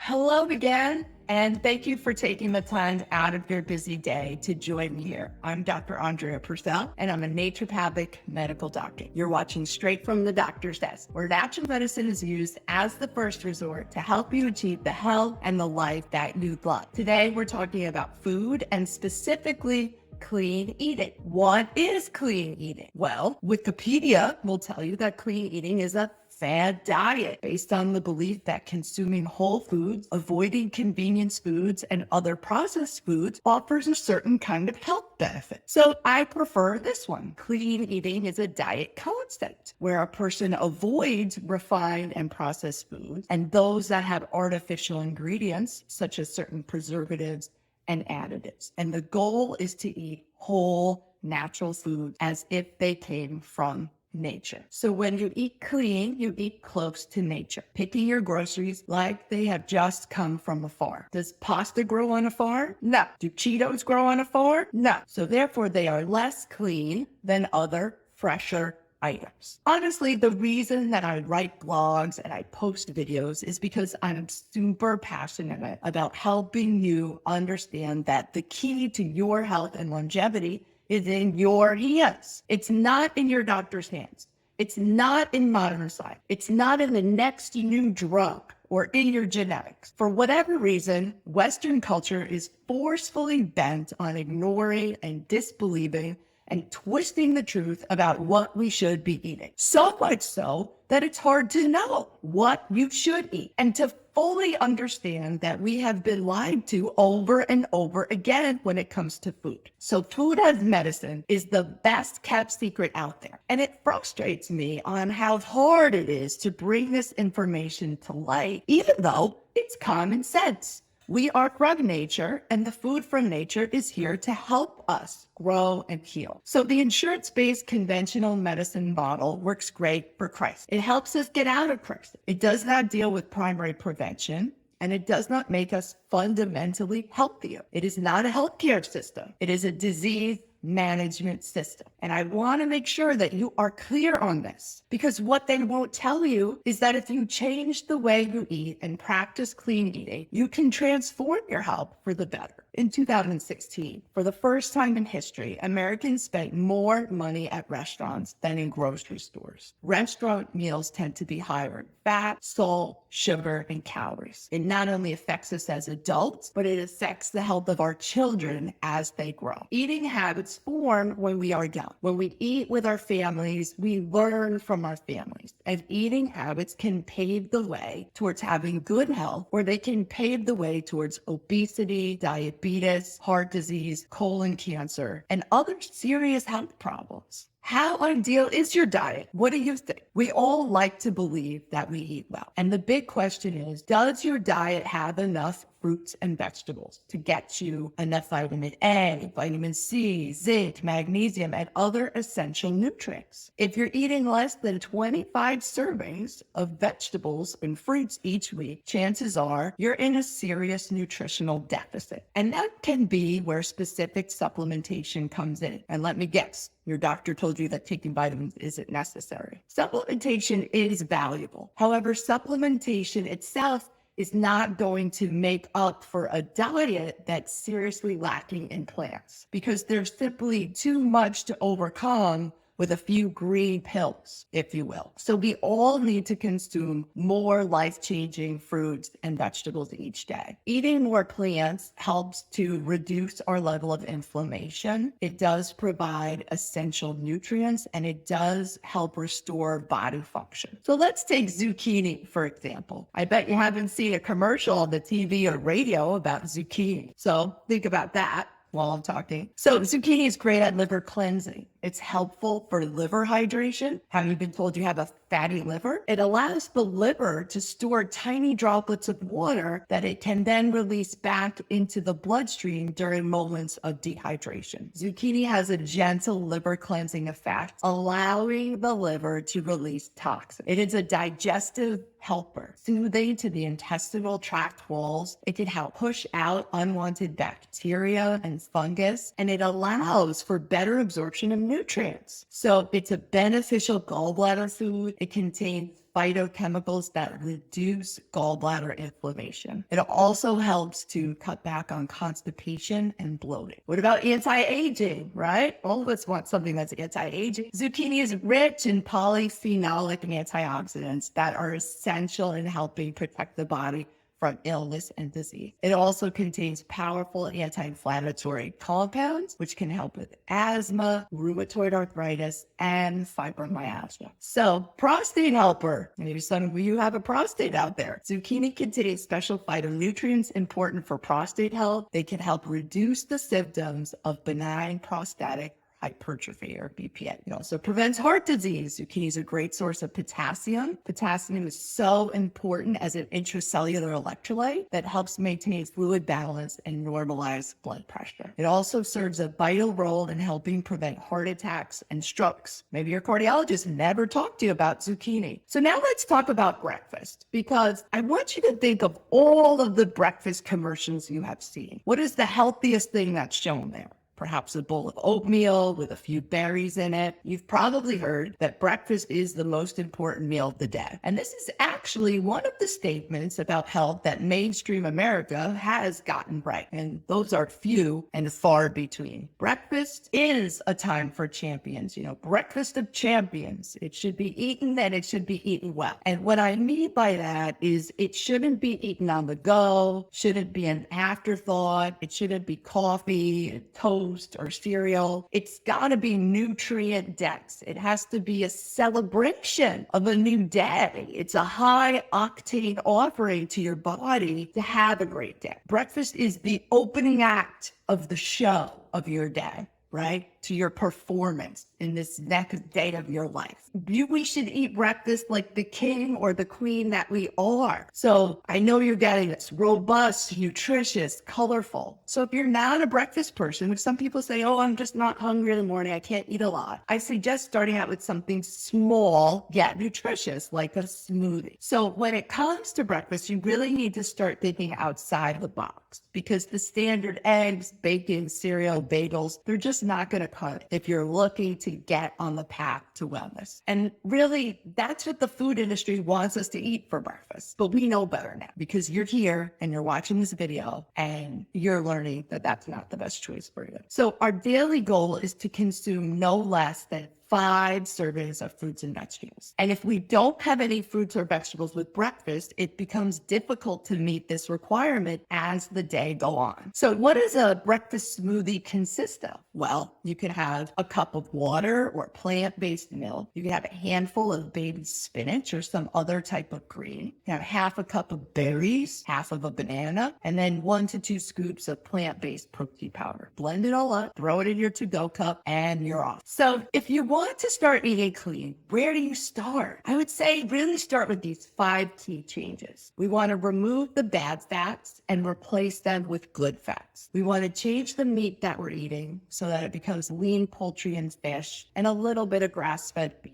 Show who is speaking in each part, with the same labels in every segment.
Speaker 1: Hello again, and thank you for taking the time out of your busy day to join me here. I'm Dr. Andrea Purcell, and I'm a naturopathic medical doctor. You're watching Straight from the Doctor's Desk, where natural medicine is used as the first resort to help you achieve the health and the life that you love. Today, we're talking about food and specifically clean eating. What is clean eating? Well, Wikipedia will tell you that clean eating is a fad diet based on the belief that consuming whole foods, avoiding convenience foods, and other processed foods offers a certain kind of health benefit. So I prefer this one. Clean eating is a diet concept where a person avoids refined and processed foods and those that have artificial ingredients, such as certain preservatives and additives. And the goal is to eat whole, natural food as if they came from nature. So when you eat clean, you eat close to nature, picking your groceries like they have just come from a farm. Does pasta grow on a farm? No. Do Cheetos grow on a farm? No. So therefore, they are less clean than other fresher items. Honestly, the reason that I write blogs and I post videos is because I'm super passionate about helping you understand that the key to your health and longevity is in your hands. It's not in your doctor's hands. It's not in modern science. It's not in the next new drug or in your genetics. For whatever reason, Western culture is forcefully bent on ignoring and disbelieving and twisting the truth about what we should be eating. So much so that it's hard to know what you should eat and to fully understand that we have been lied to over and over again when it comes to food. So food as medicine is the best kept secret out there. And it frustrates me on how hard it is to bring this information to light, even though it's common sense. We are from nature, and the food from nature is here to help us grow and heal. So the insurance-based conventional medicine model works great for crisis. It helps us get out of crisis. It does not deal with primary prevention, and it does not make us fundamentally healthier. It is not a healthcare system. It is a disease management system. And I want to make sure that you are clear on this, because what they won't tell you is that if you change the way you eat and practice clean eating, you can transform your health for the better. In 2016, for the first time in history, Americans spent more money at restaurants than in grocery stores. Restaurant meals tend to be higher in fat, salt, sugar, and calories. It not only affects us as adults, but it affects the health of our children as they grow. Eating habits form when we are young. When we eat with our families, we learn from our families. And eating habits can pave the way towards having good health, or they can pave the way towards obesity, diabetes, heart disease, colon cancer, and other serious health problems. How ideal is your diet? What do you think? We all like to believe that we eat well. And the big question is, does your diet have enough fruits and vegetables to get you enough vitamin A, vitamin C, zinc, magnesium, and other essential nutrients? If you're eating less than 25 servings of vegetables and fruits each week, chances are you're in a serious nutritional deficit. And that can be where specific supplementation comes in. And let me guess, your doctor told you that taking vitamins isn't necessary. Supplementation is valuable. However, supplementation itself is not going to make up for a diet that's seriously lacking in plants, because there's simply too much to overcome with a few green pills, if you will. So we all need to consume more life-changing fruits and vegetables each day. Eating more plants helps to reduce our level of inflammation. It does provide essential nutrients, and it does help restore body function. So let's take zucchini, for example. I bet you haven't seen a commercial on the TV or radio about zucchini. So think about that while I'm talking. So zucchini is great at liver cleansing. It's helpful for liver hydration. Have you been told you have a fatty liver? It allows the liver to store tiny droplets of water that it can then release back into the bloodstream during moments of dehydration. Zucchini has a gentle liver cleansing effect, allowing the liver to release toxins. It is a digestive helper, soothing to the intestinal tract walls. It can help push out unwanted bacteria and fungus, and it allows for better absorption of nutrients. So it's a beneficial gallbladder food. It contains phytochemicals that reduce gallbladder inflammation. It also helps to cut back on constipation and bloating. What about anti-aging, right? All of us want something that's anti-aging. Zucchini is rich in polyphenolic antioxidants that are essential in helping protect the body from illness and disease. It also contains powerful anti-inflammatory compounds, which can help with asthma, rheumatoid arthritis, and fibromyalgia. So, prostate helper. Maybe some of you have a prostate out there. Zucchini contains special phytonutrients important for prostate health. They can help reduce the symptoms of benign prostatic hypertrophy or BPA. It also prevents heart disease. Zucchini is a great source of potassium. Potassium is so important as an intracellular electrolyte that helps maintain fluid balance and normalize blood pressure. It also serves a vital role in helping prevent heart attacks and strokes. Maybe your cardiologist never talked to you about zucchini. So now let's talk about breakfast, because I want you to think of all of the breakfast commercials you have seen. What is the healthiest thing that's shown there? Perhaps a bowl of oatmeal with a few berries in it. You've probably heard that breakfast is the most important meal of the day. And this is actually one of the statements about health that mainstream America has gotten right. And those are few and far between. Breakfast is a time for champions, breakfast of champions. It should be eaten and it should be eaten well. And what I mean by that is it shouldn't be eaten on the go, shouldn't be an afterthought. It shouldn't be coffee and toast or cereal. It's got to be nutrient dense. It has to be a celebration of a new day. It's a high octane offering to your body to have a great day. Breakfast is the opening act of the show of your day, right? To your performance in this next day of your life. We should eat breakfast like the king or the queen that we are. So I know you're getting this robust, nutritious, colorful. So if you're not a breakfast person, which some people say, oh, I'm just not hungry in the morning, I can't eat a lot. I suggest starting out with something small, yet nutritious, like a smoothie. So when it comes to breakfast, you really need to start thinking outside the box, because the standard eggs, bacon, cereal, bagels, they're just not going to cut if you're looking to get on the path to wellness. And really, that's what the food industry wants us to eat for breakfast. But we know better now, because you're here and you're watching this video and you're learning that that's not the best choice for you. So our daily goal is to consume no less than 5 servings of fruits and vegetables. And if we don't have any fruits or vegetables with breakfast, it becomes difficult to meet this requirement as the day go on. So what does a breakfast smoothie consist of? Well, you can have a cup of water or plant-based milk. You can have a handful of baby spinach or some other type of green. You can have half a cup of berries, half of a banana, and then 1 to 2 scoops of plant-based protein powder. Blend it all up, throw it in your to-go cup, and you're off. So if you want to start eating clean, where do you start? I would say really start with these 5 key changes. We want to remove the bad fats and replace them with good fats. We want to change the meat that we're eating so that it becomes lean poultry and fish and a little bit of grass-fed beef.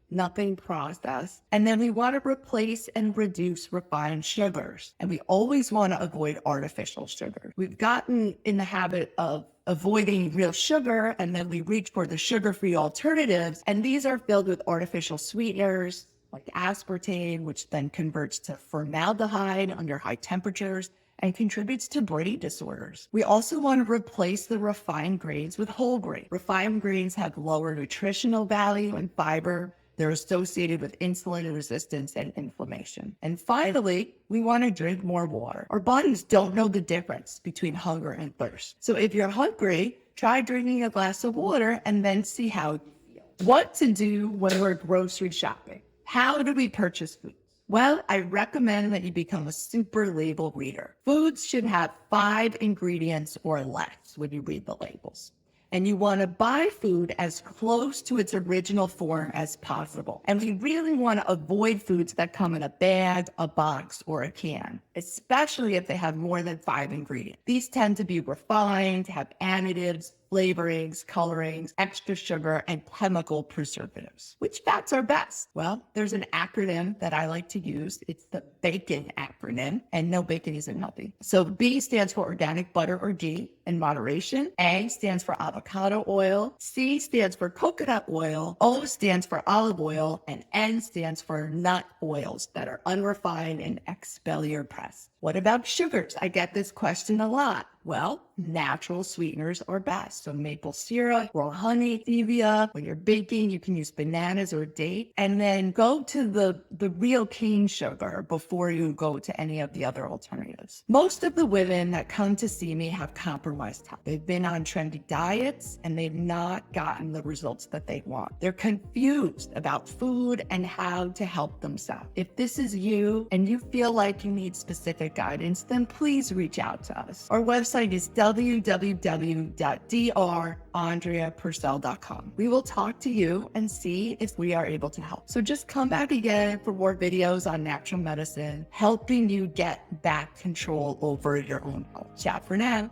Speaker 1: Nothing processed. And then we want to replace and reduce refined sugars. And we always want to avoid artificial sugar. We've gotten in the habit of avoiding real sugar, and then we reach for the sugar-free alternatives. And these are filled with artificial sweeteners like aspartame, which then converts to formaldehyde under high temperatures and contributes to brain disorders. We also want to replace the refined grains with whole grain. Refined grains have lower nutritional value and fiber. They're associated with insulin resistance and inflammation. And finally, we want to drink more water. Our bodies don't know the difference between hunger and thirst. So if you're hungry, try drinking a glass of water and then see how you feel. What to do when we're grocery shopping? How do we purchase food? Well, I recommend that you become a super label reader. Foods should have 5 ingredients or less when you read the labels. And you want to buy food as close to its original form as possible. And we really want to avoid foods that come in a bag, a box, or a can. especially if they have more than 5 ingredients. These tend to be refined, have additives, flavorings, colorings, extra sugar, and chemical preservatives. Which fats are best? Well, there's an acronym that I like to use. It's the BACON acronym, and no, bacon isn't healthy. So B stands for organic butter or ghee in moderation. A stands for avocado oil. C stands for coconut oil. O stands for olive oil. And N stands for nut oils that are unrefined and expeller pressed. What about sugars? I get this question a lot. Well, natural sweeteners are best. So maple syrup, raw honey, stevia. When you're baking, you can use bananas or date. And then go to the real cane sugar before you go to any of the other alternatives. Most of the women that come to see me have compromised health. They've been on trendy diets and they've not gotten the results that they want. They're confused about food and how to help themselves. If this is you and you feel like you need specific guidance, then please reach out to us. Our website is www.drandreapurcell.com. We will talk to you and see if we are able to help. So just come back again for more videos on natural medicine, helping you get back control over your own health. Ciao for now.